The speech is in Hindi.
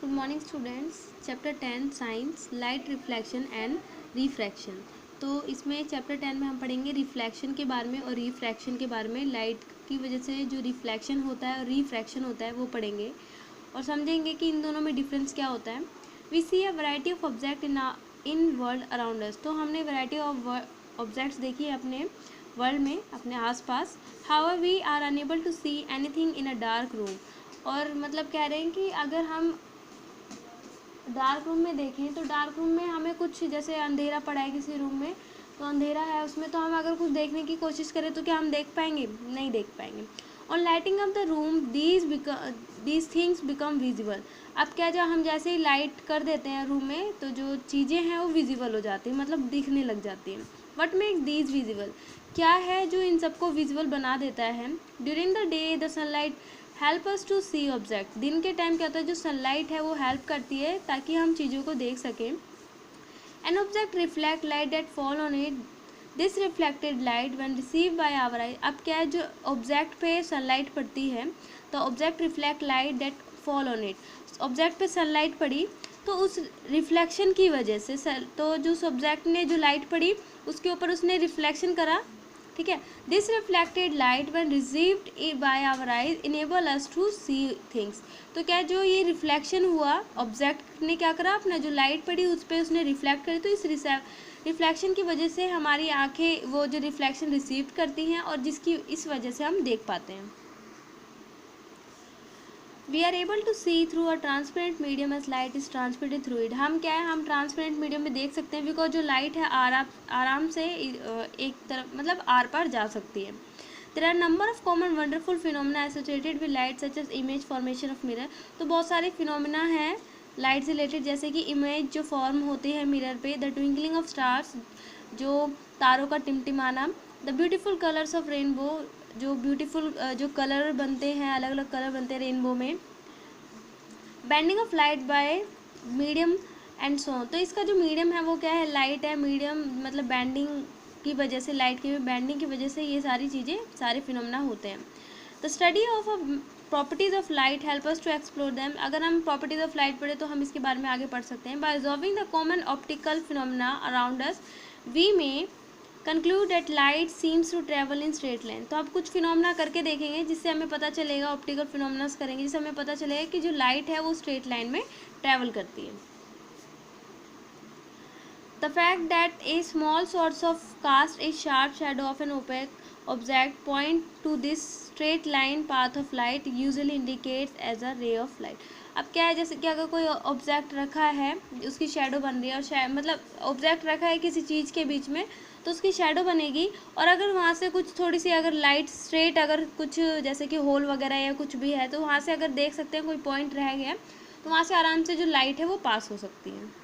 Good morning students. Chapter 10 science light reflection and refraction. तो इसमें चैप्टर 10 में हम पढ़ेंगे रिफ्लेक्शन के बारे में और रिफ्रैक्शन के बारे में। लाइट की वजह से जो रिफ्लेक्शन होता है और रिफ्रैक्शन होता है वो पढ़ेंगे और समझेंगे कि इन दोनों में डिफरेंस क्या होता है। We see a variety of object in world around us. तो हमने वैरायटी ऑफ ऑब्जेक्ट्स देखी है अपने वर्ल्ड में, अपने आसपास। However we are unable to see anything in a dark room. और मतलब कह रहे हैं कि अगर हम डार्क रूम में देखें तो डार्क रूम में हमें कुछ, जैसे अंधेरा पड़ा है किसी रूम में, तो अंधेरा है उसमें, तो हम अगर कुछ देखने की कोशिश करें तो क्या हम देख पाएंगे? नहीं देख पाएंगे। On lighting of the room these things become visible. अब क्या, जब हम जैसे ही लाइट कर देते हैं रूम में तो जो चीज़ें हैं वो विजिबल हो जाती हैं, मतलब दिखने लग जाती हैं। वट मेक दीज विजिबल, क्या है जो इन सबको विजिबल बना देता है? During the day the sunlight help us to see object. दिन के टाइम क्या होता है, जो सनलाइट है वो हेल्प करती है ताकि हम चीज़ों को देख सकें। An object reflect light that fall on it. This reflected light when receive by our eye. अब क्या है, जो ऑब्जेक्ट पे सनलाइट पड़ती है तो object reflect light that fall on it. Object पे सनलाइट पड़ी तो उस रिफ्लेक्शन की वजह से तो जो उस ऑब्जेक्ट ने जो लाइट पड़ी उसके ऊपर उसने रिफ्लेक्शन करा, ठीक है। This reflected light when received by our eyes enable us to see things. तो क्या, जो ये रिफ्लेक्शन हुआ, ऑब्जेक्ट ने क्या करा, अपना जो लाइट पड़ी उस पर उसने रिफ्लेक्ट करी, तो इस रिफ्लेक्शन की वजह से हमारी आंखें वो जो रिफ्लेक्शन रिसीव करती हैं और जिसकी इस वजह से हम देख पाते हैं। We are able to see through a transparent medium as light is transmitted through it. हम क्या है, हम ट्रांसपेरेंट मीडियम में देख सकते हैं बिकॉज जो लाइट है आराम से एक तरफ, मतलब आर पार जा सकती है। There are number of common wonderful phenomena associated with light such as image formation of mirror. तो बहुत सारे फिनोमिना हैं लाइट से रिलेटेड, जैसे कि इमेज जो फॉर्म होती है मिरर पे, द ट्विंकलिंग ऑफ स्टार्स, जो तारों का टिमटिमाना, the beautiful colours of rainbow, जो ब्यूटीफुल जो कलर बनते हैं, अलग अलग कलर बनते हैं रेनबो में, bending of light by medium and so. तो इसका जो मीडियम है वो क्या है, लाइट है। मीडियम मतलब बेंडिंग की वजह से, लाइट की बेंडिंग की वजह से ये सारी चीज़ें, सारे फिनोमेना होते हैं। The study of properties of light help us to explore them. अगर हम प्रॉपर्टीज ऑफ लाइट पढ़े तो हम इसके बारे में आगे पढ़ सकते हैं। By observing the common optical phenomena around us we may conclude that light seems to travel in straight line. तो आप कुछ फिनोमेना करके देखेंगे जिससे हमें पता चलेगा, ऑप्टिकल फिनोमेनास करेंगे जिससे हमें पता चलेगा कि जो लाइट है वो स्ट्रेट लाइन में ट्रेवल करती है। The fact that a small source of cast a sharp shadow of an opaque object point to this straight line path of light usually indicates as a ray of light. अब क्या है, जैसे कि अगर कोई ऑब्जेक्ट रखा है, उसकी शेडो बन रही है, और मतलब ऑब्जेक्ट रखा है किसी चीज़ के बीच में तो उसकी शेडो बनेगी, और अगर वहाँ से कुछ थोड़ी सी अगर लाइट स्ट्रेट, अगर कुछ जैसे कि होल वगैरह या कुछ भी है, तो वहाँ से अगर देख सकते हैं कोई पॉइंट रह गया तो वहाँ से आराम से जो लाइट है वो पास हो सकती है।